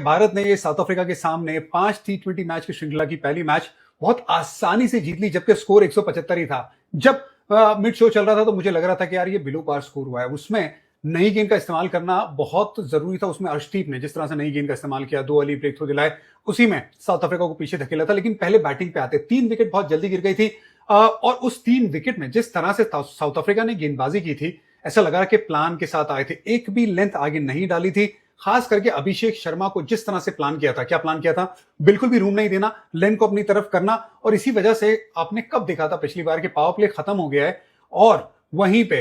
भारत ने ये south Africa के सामने 5 T20 मैच की श्रृंखला की पहली मैच बहुत आसानी से जीत ली, जबकि स्कोर 175 ही था। जब मिड शो चल रहा था तो मुझे लग रहा था कि यार ये बिलो पार स्कोर हुआ है। उसमें नई गेंद का इस्तेमाल करना बहुत जरूरी था। उसमें अर्शदीप ने जिस तरह से नई गेंद का इस्तेमाल किया, 2 अली ब्रेक थ्रू दिलाए, उसी में साउथ अफ्रीका को पीछे धकेला था। लेकिन पहले बैटिंग पे आते 3 विकेट बहुत जल्दी गिर गई थी और उस 3 विकेट में जिस तरह से साउथ अफ्रीका ने गेंदबाजी की थी, ऐसा लगा कि प्लान के साथ आए थे। एक भी लेंथ आगे नहीं डाली थी। खास करके अभिषेक शर्मा को जिस तरह से प्लान किया था, क्या प्लान किया था, बिल्कुल भी रूम नहीं देना, लेन को अपनी तरफ करना। और इसी वजह से आपने कब देखा था पिछली बार के पावर प्ले खत्म हो गया है और वहीं पे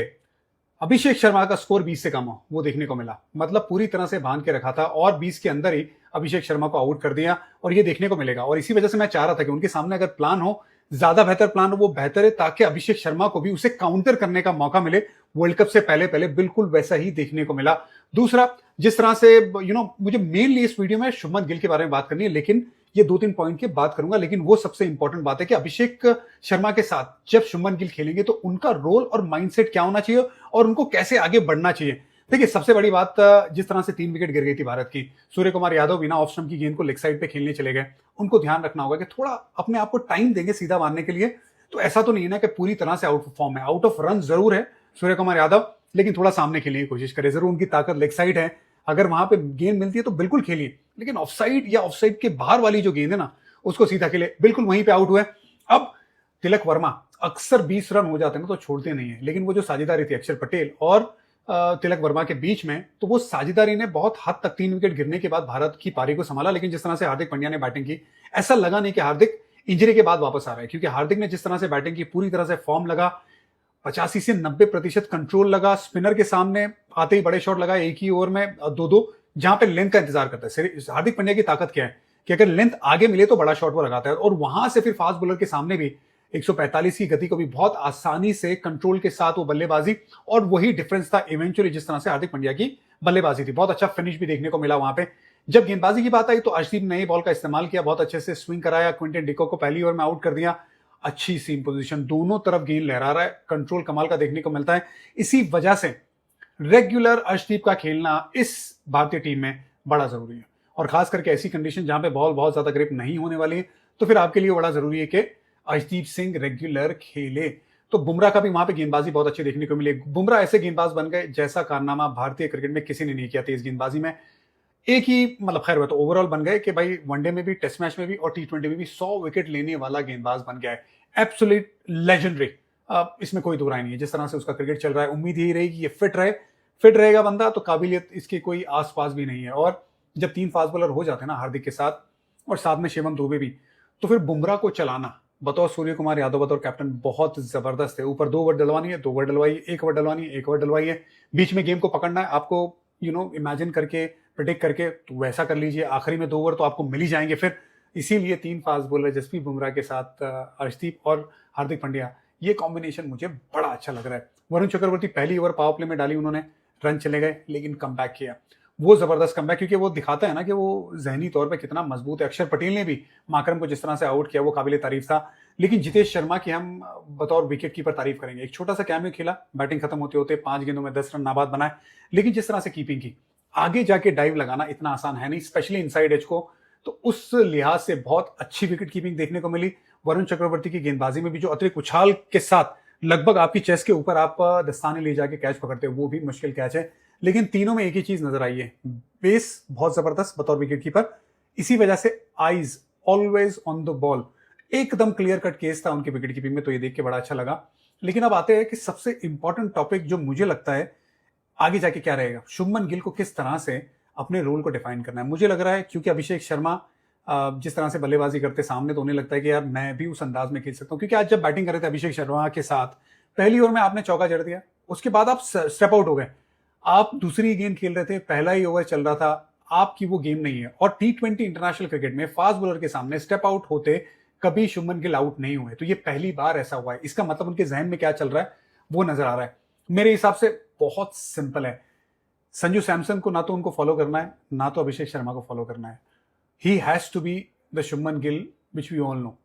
अभिषेक शर्मा का स्कोर 20 से कम हो, वो देखने को मिला। मतलब पूरी तरह से बांध के रखा था और 20 के अंदर ही अभिषेक शर्मा को आउट कर दिया और ये देखने को मिलेगा। और इसी वजह से मैं चाह रहा था कि उनके सामने अगर प्लान हो, ज्यादा बेहतर प्लान हो, वो बेहतर है, ताकि अभिषेक शर्मा को भी उसे काउंटर करने का मौका मिले। वर्ल्ड कप से पहले पहले बिल्कुल वैसा ही देखने को मिला। दूसरा, जिस तरह से मुझे मेनली इस वीडियो में शुभमन गिल के बारे में बात करनी है, लेकिन ये 2-3 पॉइंट की बात करूंगा। लेकिन वो सबसे इंपॉर्टेंट बात है कि अभिषेक शर्मा के साथ जब शुभमन गिल खेलेंगे तो उनका रोल और माइंडसेट क्या होना चाहिए और उनको कैसे आगे बढ़ना चाहिए। देखिए, सबसे बड़ी बात, जिस तरह से 3 विकेट गिर गई थी भारत की, सूर्य कुमार यादव बिना ऑफ स्टंप की गेंद को लेग साइड पे खेलने चले गए। उनको ध्यान रखना होगा कि थोड़ा अपने आप को टाइम देंगे सीधा मारने के लिए। तो ऐसा तो नहीं है ना कि पूरी तरह से आउट ऑफ फॉर्म है। आउट ऑफ रन जरूर है सूर्य कुमार यादव, लेकिन थोड़ा सामने खेलने की कोशिश करे। जरूर उनकी ताकत लेग साइड है, अगर वहां पे गेंद मिलती है तो बिल्कुल खेलिए, लेकिन ऑफ साइड या ऑफ साइड के बाहर वाली जो गेंद है ना, उसको सीधा खेले। बिल्कुल वहीं पे आउट हुए। अब तिलक वर्मा अक्सर 20 रन हो जाते हैं ना तो छोड़ते नहीं है, लेकिन वो जो साझेदारी थी अक्षर पटेल और तिलक वर्मा के बीच में, तो वो साझेदारी ने बहुत हद तक 3 विकेट गिरने के बाद भारत की पारी को संभाला। लेकिन जिस तरह से हार्दिक पांड्या ने बैटिंग की, ऐसा लगा नहीं कि हार्दिक इंजरी के बाद वापस आ रहा है, क्योंकि हार्दिक ने जिस तरह से बैटिंग की, पूरी तरह से फॉर्म लगा, 85 से 90% कंट्रोल लगा। स्पिनर के सामने आते ही बड़े शॉट लगा, एक ही ओवर में 2-2, जहां पे लेंथ का इंतजार करता है। हार्दिक पांड्या की ताकत क्या है कि अगर लेंथ आगे मिले तो बड़ा शॉट वो लगाता है, और वहां से फिर फास्ट बॉलर के सामने भी 145 की गति को भी बहुत आसानी से कंट्रोल के साथ वो बल्लेबाजी, और वही डिफरेंस था इवेंचुअली जिस तरह से हार्दिक पांड्या की बल्लेबाजी थी। बहुत अच्छा फिनिश भी देखने को मिला वहां पे। जब गेंदबाजी की बात आई तो अर्शदीप ने बॉल का इस्तेमाल किया, बहुत अच्छे से स्विंग कराया, क्विंटन डिको को पहली ओवर में आउट कर दिया। अच्छी सीम पोजीशन, दोनों तरफ गेंद लहरा रहा है, कंट्रोल कमाल का देखने को मिलता है। इसी वजह से रेगुलर अर्शदीप का खेलना इस भारतीय टीम में बड़ा जरूरी है, और खास करके ऐसी कंडीशन जहां पे बॉल बहुत ज्यादा ग्रिप नहीं होने वाली है, तो फिर आपके लिए बड़ा जरूरी है कि अर्शदीप सिंह रेगुलर खेले। तो बुमराह का भी वहां पे गेंदबाजी बहुत अच्छी देखने को मिली। बुमराह ऐसे गेंदबाज बन गए जैसा कारनामा भारतीय क्रिकेट में किसी ने नहीं किया तेज गेंदबाजी में। एक ही मतलब खैर, तो ओवरऑल बन गए कि भाई वनडे में भी, टेस्ट मैच में भी और T20 में भी 100 विकेट लेने वाला गेंदबाज बन गया है। एब्सोल्यूट लेजेंडरी, इसमें कोई दो राय नहीं है। जिस तरह से उसका क्रिकेट चल रहा है, उम्मीद यही रहेगी ये फिट रहे। फिट रहेगा बंदा तो काबिलियत इसकी कोई आसपास भी नहीं है। और जब 3 फास्ट बॉलर हो जाते हैं ना हार्दिक के साथ, और साथ में शिवम दुबे भी, तो फिर बुमराह को चलाना बतौर सूर्य कुमार यादव, बतौर कैप्टन, बहुत जबरदस्त है। ऊपर 2 ओवर डलवानी है, 2 ओवर डलवाइए, 1 ओवर डलवानी है, 1 ओवर डलवाइए। बीच में गेम को पकड़ना है आपको, इमेजिन करके, प्रिडिक्ट करके, तो वैसा कर लीजिए। आखिरी में 2 ओवर तो आपको मिल ही जाएंगे फिर। इसीलिए 3 फास्ट बॉलर जसप्रीत बुमराह के साथ अर्शदीप और हार्दिक पांड्या, ये कॉम्बिनेशन मुझे बड़ा अच्छा लग रहा है। वरुण चक्रवर्ती पहली ओवर पावर प्ले में डाली उन्होंने, रन चले गए, लेकिन कमबैक किया। वो जबरदस्त कमबैक, क्योंकि वो दिखाता है ना कि वो जहनी तौर पे कितना मजबूत है। अक्षर पटेल ने भी माकरम को जिस तरह से आउट किया, वो काबिल तारीफ था। लेकिन जितेश शर्मा की हम बतौर विकेट कीपर तारीफ करेंगे। एक छोटा सा कैमियो खेला, बैटिंग खत्म होते होते 5 गेंदों में 10 रन नाबाद बनाए, लेकिन जिस तरह से कीपिंग की, आगे जाके डाइव लगाना इतना आसान है नहीं, स्पेशली इनसाइड एज को। तो उस लिहाज से बहुत अच्छी विकेट कीपिंग देखने को मिली। वरुण चक्रवर्ती की गेंदबाजी में भी जो अतिरिक्त उछाल के साथ लगभग आपकी चेस्ट के ऊपर आप दस्ताने ले जाके कैच पकड़ते हो, वो भी मुश्किल कैच है। लेकिन तीनों में एक ही चीज नजर आई है, बेस बहुत जबरदस्त बतौर विकेट कीपर। इसी वजह से eyes always on the ball, एकदम क्लियर कट केस था उनकी विकेट कीपिंग में, तो ये देख के बड़ा अच्छा लगा। लेकिन अब आते हैं कि सबसे इंपॉर्टेंट टॉपिक जो मुझे लगता है आगे जाके क्या रहेगा, शुभमन गिल को किस तरह से अपने रोल को डिफाइन करना है। मुझे लग रहा है क्योंकि अभिषेक शर्मा जिस तरह से बल्लेबाजी करते सामने, तो उन्हें लगता है कि यार मैं भी उस अंदाज में खेल सकता हूं। क्योंकि आज जब बैटिंग कर रहे थे अभिषेक शर्मा के साथ, पहली ओवर में आपने चौका जड़ दिया, उसके बाद आप स्टेप आउट हो गए। आप दूसरी गेंद खेल रहे थे, पहला ही ओवर चल रहा था, आपकी वो गेम नहीं है। और T20 इंटरनेशनल क्रिकेट में फास्ट बॉलर के सामने स्टेप आउट होते कभी शुभमन गिल आउट नहीं हुए, तो ये पहली बार ऐसा हुआ है। इसका मतलब उनके जहन में क्या चल रहा है वो नजर आ रहा है। मेरे हिसाब से बहुत सिंपल है, संजू सैमसन को ना तो उनको फॉलो करना है, ना तो अभिषेक शर्मा को फॉलो करना है। He has to be the Shubman Gill which we all know.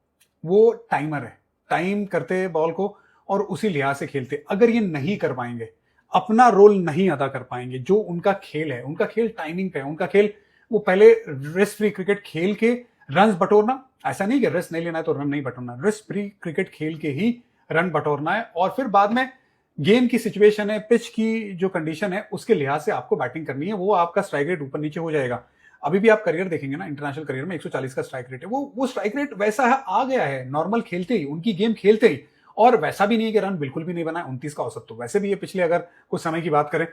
वो टाइमर है, टाइम करते बॉल को और उसी लिहाज से खेलते। अगर ये नहीं कर पाएंगे, अपना रोल नहीं अदा कर पाएंगे, जो उनका खेल है, उनका खेल टाइमिंग पे है, उनका खेल वो पहले रिस्क फ्री क्रिकेट खेल के रन बटोरना, ऐसा नहीं कि रिस्क नहीं लेना है तो रन नहीं बटोरना, रिस्क फ्री क्रिकेट खेल के ही रन बटोरना है, और फिर बाद में गेम की सिचुएशन है, पिच की जो कंडीशन है उसके लिहाज से आपको बैटिंग करनी है, वो आपका स्ट्राइक रेट ऊपर नीचे हो जाएगा। अभी भी आप करियर देखेंगे ना, इंटरनेशनल करियर में 140 का स्ट्राइक रेट है, वो स्ट्राइक रेट वैसा है, आ गया है नॉर्मल खेलते ही, उनकी गेम खेलते ही। और वैसा भी नहीं है कि रन बिल्कुल भी नहीं बना है, 29 का औसत तो वैसे भी है पिछले अगर कुछ समय की बात करें।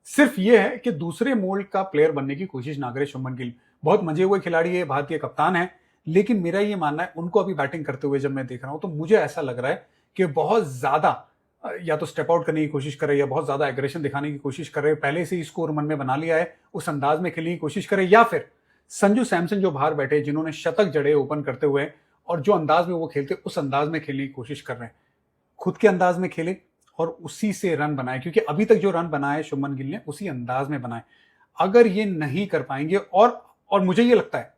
सिर्फ ये है कि दूसरे मोल्ड का प्लेयर बनने की कोशिश ना करे शुभमन गिल। बहुत मजे हुए खिलाड़ी है, भारतीय कप्तान है, लेकिन मेरा ये मानना है उनको अभी बैटिंग करते हुए जब मैं देख रहा हूं तो मुझे ऐसा लग रहा है कि बहुत ज्यादा या तो स्टेप आउट करने की कोशिश करे या बहुत ज्यादा एग्रेशन दिखाने की कोशिश करे, पहले से ही स्कोर मन में बना लिया है, उस अंदाज में खेलने की कोशिश करे, या फिर संजू सैमसन जो बाहर बैठे जिन्होंने शतक जड़े ओपन करते हुए और जो अंदाज में वो खेलते उस अंदाज में खेलने की कोशिश कर रहे हैं, खुद के अंदाज में खेले और उसी से रन बनाए, क्योंकि अभी तक जो रन बनाए शुभमन गिल ने उसी अंदाज में बनाए। अगर ये नहीं कर पाएंगे और मुझे ये लगता है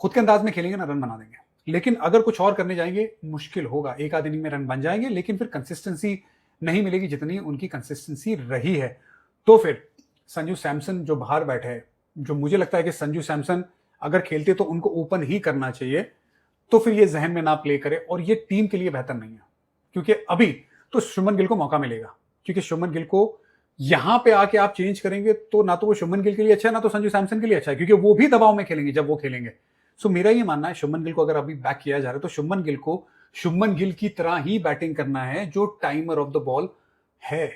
खुद के अंदाज में खेलेंगे ना रन बना देंगे, लेकिन अगर कुछ और करने जाएंगे मुश्किल होगा, एक आध इनिंग में रन बन जाएंगे लेकिन फिर कंसिस्टेंसी नहीं मिलेगी जितनी उनकी कंसिस्टेंसी रही है। तो फिर संजू सैमसन जो बाहर बैठे हैं, जो मुझे लगता है कि संजू सैमसन अगर खेलते तो उनको ओपन ही करना चाहिए, तो फिर ये जहन में ना प्ले करे और ये टीम के लिए बेहतर नहीं है, क्योंकि अभी तो शुभमन गिल को मौका मिलेगा, क्योंकि शुभमन गिल को यहां पे आके आप चेंज करेंगे तो ना तो वो शुभमन गिल के लिए अच्छा है ना तो संजू सैमसन के लिए अच्छा है, क्योंकि वो भी दबाव में खेलेंगे जब वो खेलेंगे। सो मेरा ये मानना है शुभमन गिल को अगर अभी बैक किया जा रहा है तो शुभमन गिल को शुभमन गिल की तरह ही बैटिंग करना है जो टाइमर ऑफ द बॉल है,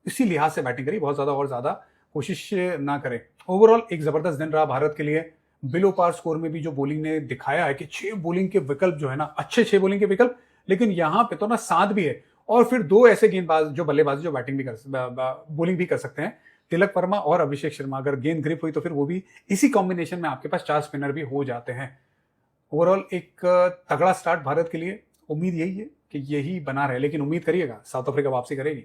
इसी लिहाज से बैटिंग करिए, बहुत ज्यादा और ज्यादा कोशिश ना करें। ओवरऑल एक जबरदस्त दिन रहा भारत के लिए, बिलो पार स्कोर में भी जो बॉलिंग ने दिखाया है कि 6 बॉलिंग के विकल्प जो है ना, अच्छे 6 बॉलिंग के विकल्प, लेकिन यहां पे तो ना 7 भी है, और फिर 2 ऐसे गेंदबाज जो बल्लेबाजी जो बैटिंग भी कर बॉलिंग भी कर सकते हैं, तिलक वर्मा और अभिषेक शर्मा। अगर गेंद ग्रिप हुई तो फिर वो भी इसी कॉम्बिनेशन में आपके पास 4 स्पिनर भी हो जाते हैं। ओवरऑल एक तगड़ा स्टार्ट भारत के लिए, उम्मीद यही है कि यही बना रहे, लेकिन उम्मीद करिएगा साउथ अफ्रीका वापसी करेगी।